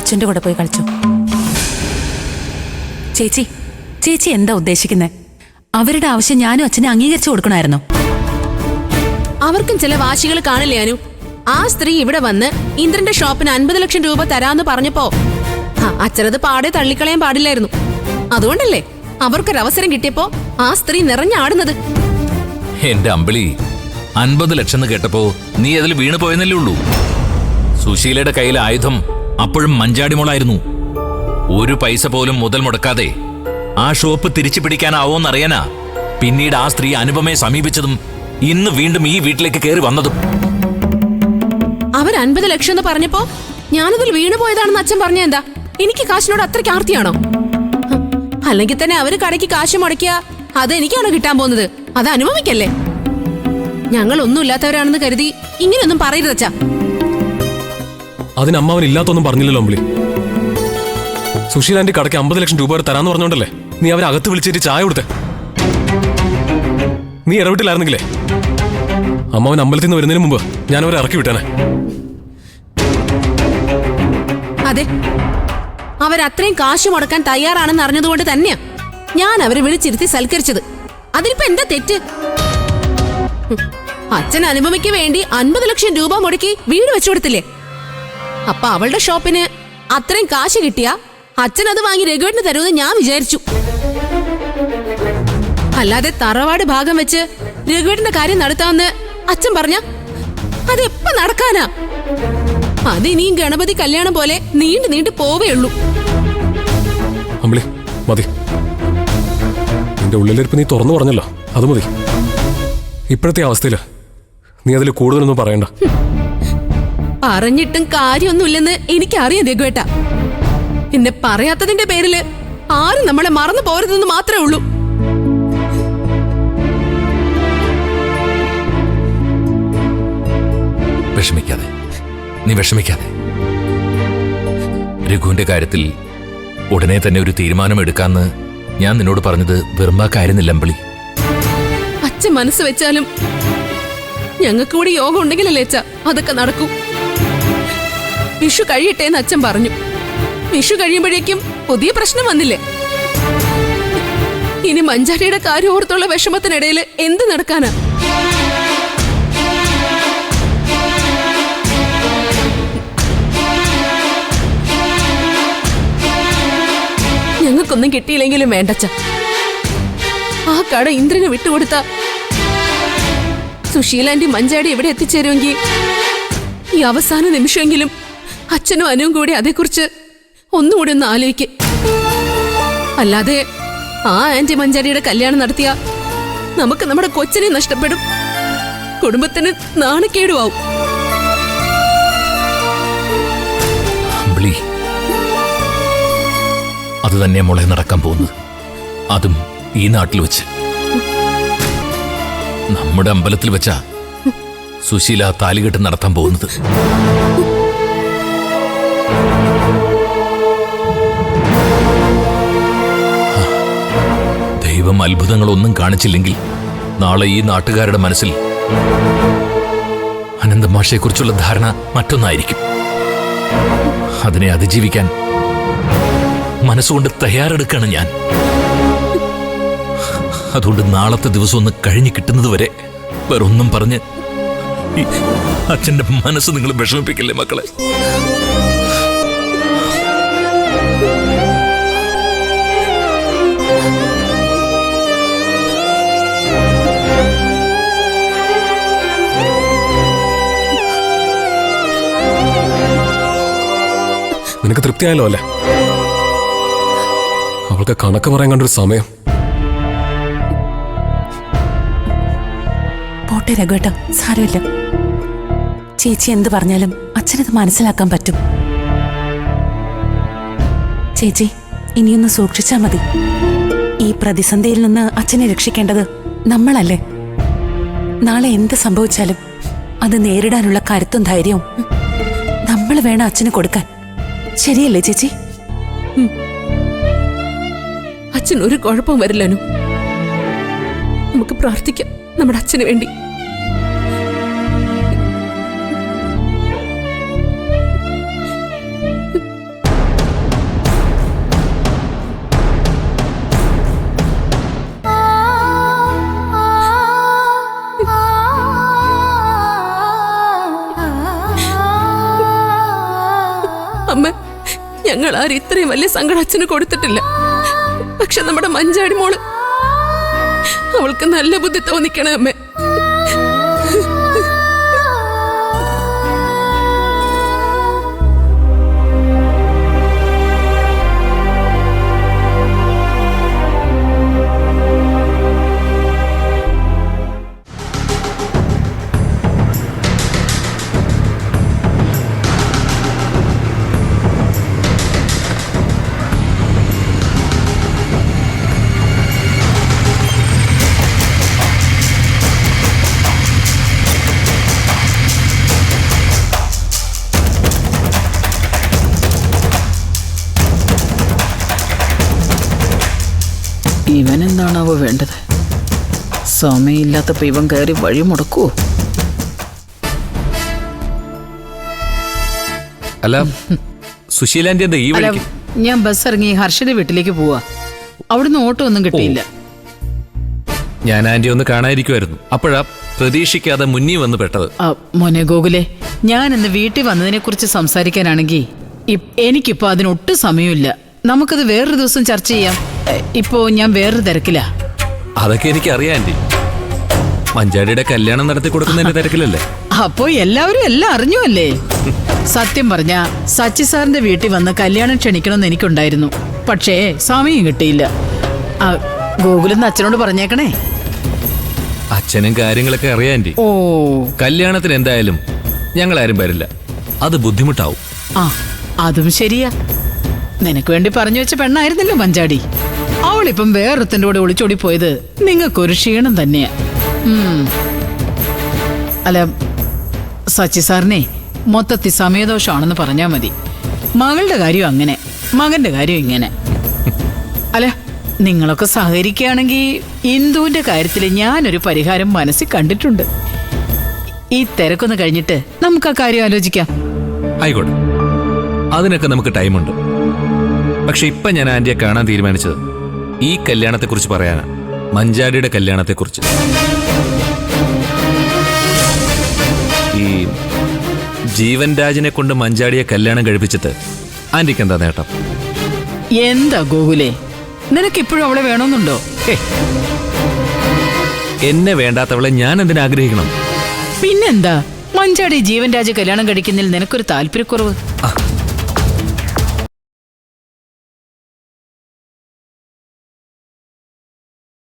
അച്ഛൻ്റെ കൂടെ പോയി കളിച്ചു. ചേച്ചി ചേച്ചി എന്താ ഉദ്ദേശിക്കുന്നത്? അവരുടെ ആവശ്യം ഞാനും അച്ഛനെ അംഗീകരിച്ചു കൊടുക്കണമായിരുന്നു. അവർക്കും ചില വാശികൾ കാണില്ലേ അനു? ആ സ്ത്രീ ഇവിടെ വന്ന് ഇന്ദ്രന്റെ ഷോപ്പിന് 50 ലക്ഷം രൂപ തരാന്ന് പറഞ്ഞപ്പോ അച്ഛനത് പാടെ തള്ളിക്കളയാൻ പാടില്ലായിരുന്നു. അതുകൊണ്ടല്ലേ അവർക്കൊരവസരം കിട്ടിയപ്പോ ആ സ്ത്രീ നിറഞ്ഞാടുന്നത്. എന്റെ അമ്പിളി, 50 ലക്ഷം കേട്ടപ്പോ നീ അതിൽ വീണു പോയെന്നല്ലേ ഉള്ളൂ. സുശീലയുടെ കയ്യിലെ ആയുധം അപ്പോഴും മഞ്ചാടിമോളായിരുന്നു. ഒരു പൈസ പോലും മുതൽ മുടക്കാതെ ആ ഷോപ്പ് തിരിച്ചു പിടിക്കാനാവോന്നറിയാനാ പിന്നീട് ആ സ്ത്രീ അനുപമയെ സമീപിച്ചതും ഇന്ന് വീണ്ടും ഈ വീട്ടിലേക്ക് കയറി വന്നതും. അവർ 50 ലക്ഷം എന്ന് പറഞ്ഞപ്പോ ഞാനതിൽ വീണു പോയതാണെന്ന് അച്ഛൻ പറഞ്ഞ എന്താ? എനിക്ക് കാശിനോട് അത്രയ്ക്ക് ആർത്തിയാണോ? അല്ലെങ്കിൽ തന്നെ അവര് കടയ്ക്ക് കാശ് മുടക്കിയ അത് എനിക്കാണോ കിട്ടാൻ പോകുന്നത്? അത് അനുഭവിക്കല്ലേ? ഞങ്ങൾ ഒന്നുമില്ലാത്തവരാണെന്ന് കരുതി ഇങ്ങനെയൊന്നും പറയരുത് അച്ഛാ. അതിന് അമ്മാവൻ ഇല്ലാത്തൊന്നും പറഞ്ഞില്ലല്ലോ അമ്പിളി. സുശീലാന്റെ കടയ്ക്ക് 50 ലക്ഷം രൂപ തരാന്ന് പറഞ്ഞോണ്ടല്ലേ നീ അവരെ അകത്ത് വിളിച്ചിട്ട് ചായ കൊടുത്തേ. നീ ഇടപെട്ടില്ലായിരുന്നെങ്കിലേ അമ്മാവൻ അമ്പലത്തിൽ നിന്ന് വരുന്നതിന് മുമ്പ് ഞാൻ അവരെ ഇറക്കി വിട്ടേനെ. അതെ, അവരത്രയും കാശ് മുടക്കാൻ തയ്യാറാണെന്ന് അറിഞ്ഞതുകൊണ്ട് തന്നെയാ ഞാൻ അവരെ വിളിച്ചിരുത്തി സൽക്കരിച്ചത്. അതിനിപ്പോ എന്താ തെറ്റ്? അച്ഛൻ അനുപമയ്ക്ക് വേണ്ടി 50 ലക്ഷം രൂപ മുടക്കി വീട് വെച്ചു കൊടുത്തില്ലേ? അപ്പൊ അവളുടെ ഷോപ്പിന് അത്രയും കാശ് കിട്ടിയാ അച്ഛൻ അത് വാങ്ങി രഘുവേട്ടന് തരുമെന്ന് ഞാൻ വിചാരിച്ചു. അല്ലാതെ തറവാട് ഭാഗം വെച്ച് രഘുവേട്ടന്റെ കാര്യം നടത്താമെന്ന് അച്ഛൻ പറഞ്ഞ അതെപ്പോ നടക്കാനാ? അതിനിയും ഗണപതി കല്യാണം പോലെ നീണ്ടു നീണ്ടു പോവേയുള്ളൂ. അമ്പിളി മതി, നിന്റെ ഉള്ളിലിരിപ്പ് നീ തുറന്നു പറഞ്ഞല്ലോ, അത് മതി. ഇപ്പോഴത്തെ അവസ്ഥയില് നീ അതിൽ കൂടുതലൊന്നും പറയണ്ട. പറഞ്ഞിട്ടും കാര്യമൊന്നുമില്ലെന്ന് എനിക്കറിയാം രഘുവേട്ട. എന്നെ പറയാത്തതിന്റെ പേരില് ആരും നമ്മളെ മറന്നു പോരുതെന്ന് മാത്രമേ ഉള്ളൂ. വിഷമിക്കാതെ, നീ വിഷമിക്കാതെ. രഘുവിന്റെ കാര്യത്തിൽ ഉടനെ തന്നെ ഒരു തീരുമാനമെടുക്കാന്ന് ഞാൻ നിന്നോട് പറഞ്ഞത് വെറുമ്പാക്കായിരുന്നില്ല അമ്പിളി. അച്ഛൻ മനസ്സ് വെച്ചാലും ഞങ്ങൾക്ക് കൂടി യോഗം ഉണ്ടെങ്കിലല്ലേ അച്ഛ അതൊക്കെ നടക്കൂ. വിഷു കഴിയട്ടെ എന്ന് അച്ഛൻ പറഞ്ഞു. വിഷു കഴിയുമ്പോഴേക്കും പുതിയ പ്രശ്നം വന്നില്ലേ? ഇനി മഞ്ചാടിയുടെ കാര്യം ഓർത്തുള്ള വിഷമത്തിനിടയിൽ എന്ത് നടക്കാനാ? ഞങ്ങൾക്കൊന്നും കിട്ടിയില്ലെങ്കിലും വേണ്ടച്ച. ആ കട ഇന്ദ്രന് വിട്ടുകൊടുത്ത സുശീലാന്റി മഞ്ചാടി എവിടെ എത്തിച്ചേരുമെങ്കിൽ ഈ അവസാന നിമിഷമെങ്കിലും അച്ഛനും അനുവും കൂടി അതേക്കുറിച്ച് ഒന്നുകൂടി ഒന്ന് ആലോചിക്കും. അല്ലാതെ ആ ആന്റി മഞ്ചാടിയുടെ കല്യാണം നടത്തിയ നമുക്ക് നമ്മുടെ കൊച്ചിനെ നഷ്ടപ്പെടും, കുടുംബത്തിന് നാണക്കേടുമാവും. അത് തന്നെ മോളെ നടക്കാൻ പോകുന്നത്. അതും ഈ നാട്ടിൽ വെച്ച്, നമ്മുടെ അമ്പലത്തിൽ വെച്ചാ സുശീല താലികെട്ട് നടത്താൻ പോകുന്നത്. ദൈവം അത്ഭുതങ്ങളൊന്നും കാണിച്ചില്ലെങ്കിൽ നാളെ ഈ നാട്ടുകാരുടെ മനസ്സിൽ അനന്തമാഷയെക്കുറിച്ചുള്ള ധാരണ മറ്റൊന്നായിരിക്കും. അതിനെ അതിജീവിക്കാൻ മനസ്സുകൊണ്ട് തയ്യാറെടുക്കാണ് ഞാൻ. അതുകൊണ്ട് നാളത്തെ ദിവസം ഒന്ന് കഴിഞ്ഞു കിട്ടുന്നത് വരെ വേറൊന്നും പറഞ്ഞ് അച്ഛന്റെ മനസ്സ് നിങ്ങൾ വിഷമിപ്പിക്കില്ലേ മക്കളെ? നിനക്ക് തൃപ്തിയായല്ലോ അല്ലേ? അവൾക്ക് കണക്ക് പറയാൻ കണ്ടൊരു സമയം. പോട്ടെ രഘുവേട്ട, സാരമില്ല. ചേച്ചി എന്ത് പറഞ്ഞാലും അച്ഛനത് മനസ്സിലാക്കാൻ പറ്റും. ചേച്ചി ഇനിയൊന്ന് സൂക്ഷിച്ചാ മതി. ഈ പ്രതിസന്ധിയിൽ നിന്ന് അച്ഛനെ രക്ഷിക്കേണ്ടത് നമ്മളല്ലേ? നാളെ എന്ത് സംഭവിച്ചാലും അത് നേരിടാനുള്ള കരുത്തും ധൈര്യവും നമ്മൾ വേണം അച്ഛന് കൊടുക്കാൻ. ശരിയല്ലേ ചേച്ചി? അച്ഛൻ ഒരു കുഴപ്പവും വരില്ലനു. നമുക്ക് പ്രാർത്ഥിക്കാം നമ്മുടെ അച്ഛന് വേണ്ടി. ഞങ്ങൾ ആരും ഇത്രയും വലിയ സങ്കടം അച്ഛന് കൊടുത്തിട്ടില്ല. പക്ഷെ നമ്മുടെ മഞ്ചാടി മോള്, അവൾക്ക് നല്ല ബുദ്ധി തോന്നിക്കണേ അമ്മേ. ഇവനെന്താണാവോ വേണ്ടത്? സമയമില്ലാത്തപ്പോ ഇവൻ കയറി വഴി മുടക്കുവോ? അല്ല, സുശീലാന്റി എന്താ ഈ അല്ല, വഴിക്ക്? ഞാൻ ബസ് ഇറങ്ങി ഹർഷയുടെ വീട്ടിലേക്ക് പോവാ. അവിടുന്ന് ഓട്ടോ ഒന്നും കിട്ടിയില്ല. ഞാൻ ആന്റി ഒന്ന് കാണാതിരിക്കുമായിരുന്നു. അപ്പോഴാ പ്രതീക്ഷിക്കാതെ മുന്നിൽ വന്ന് പെട്ടത്. മോനെ ഗോകുലെ, ഞാൻ ഇന്ന് വീട്ടിൽ വന്നതിനെ കുറിച്ച് സംസാരിക്കാനാണെങ്കിൽ എനിക്കിപ്പോ അതിനൊട്ടും സമയമില്ല. നമുക്കത് വേറൊരു ദിവസം ചർച്ച ചെയ്യാം. ഇപ്പോ ഞാൻ വേറൊരു തിരക്കിലാ. അതൊക്കെ എനിക്ക് അറിയാം ആന്റി. മഞ്ചാടിയുടെ കല്യാണം നടത്തി കൊടുക്കുന്നതിന്റെ തിരക്കിലല്ലേ? അപ്പോ എല്ലാവരും എല്ലാം അറിഞ്ഞു അല്ലേ? സത്യം പറഞ്ഞ സച്ചി സാറിന്റെ വീട്ടിൽ വന്ന് കല്യാണം ക്ഷണിക്കണമെന്ന് എനിക്കുണ്ടായിരുന്നു. പക്ഷേ സമയം കിട്ടിയില്ല. ഗോകുലെന്ന് അച്ഛനോട് പറഞ്ഞേക്കണേ. അച്ഛനും കാര്യങ്ങളൊക്കെ അറിയാം ആന്റി. ഓ, കല്യാണത്തിന് എന്തായാലും ഞങ്ങളാരും വരില്ല. അത് ബുദ്ധിമുട്ടാവും. അതും ശരിയാ. നിനക്ക് വേണ്ടി പറഞ്ഞു വെച്ച പെണ്ണായിരുന്നല്ലോ മഞ്ചാടി. അവളിപ്പം വേറൊരുത്തൻ്റെ കൂടെ ഒളിച്ചോടി പോയത് നിങ്ങൾക്കൊരു ക്ഷീണം തന്നെയാ. അല്ല, സച്ചി സാറിനെ മൊത്തത്തിൽ സമയദോഷമാണെന്ന് പറഞ്ഞാ മതി. മകളുടെ കാര്യം അങ്ങനെ, മകന്റെ കാര്യം ഇങ്ങനെ. അല്ല, നിങ്ങളൊക്കെ സഹകരിക്കുകയാണെങ്കിൽ ഇന്ദുവിന്റെ കാര്യത്തിൽ ഞാനൊരു പരിഹാരം മനസ്സിൽ കണ്ടിട്ടുണ്ട്. ഈ തിരക്കൊന്ന് കഴിഞ്ഞിട്ട് നമുക്ക് ആ കാര്യം ആലോചിക്കാം. ആയിക്കോട്ടെ, അതിനൊക്കെ നമുക്ക് ടൈമുണ്ട്. പക്ഷെ ഇപ്പൊ ഞാൻ ആന്റിയെ കാണാൻ തീരുമാനിച്ചത് ഈ കല്യാണത്തെക്കുറിച്ച് പറയാനാ. മഞ്ചാടിയുടെ കല്യാണത്തെക്കുറിച്ച്. ഈ ജീവൻ രാജിനെ കൊണ്ട് മഞ്ചാടിയെ കല്യാണം കഴിപ്പിച്ചിട്ട് ആന്റിക്ക് എന്താ നേട്ടം? എന്താ ഗോകുലേ, നിനക്കിപ്പോഴും അവളെ വേണമെന്നുണ്ടോ? എന്നെ വേണ്ടാത്തവളെ ഞാൻ എന്തിനാഗ്രഹിക്കണം? പിന്നെന്താ, മഞ്ചാടി ജീവൻ രാജ് കല്യാണം കഴിക്കുന്നതിൽ നിനക്കൊരു താല്പര്യക്കുറവ്?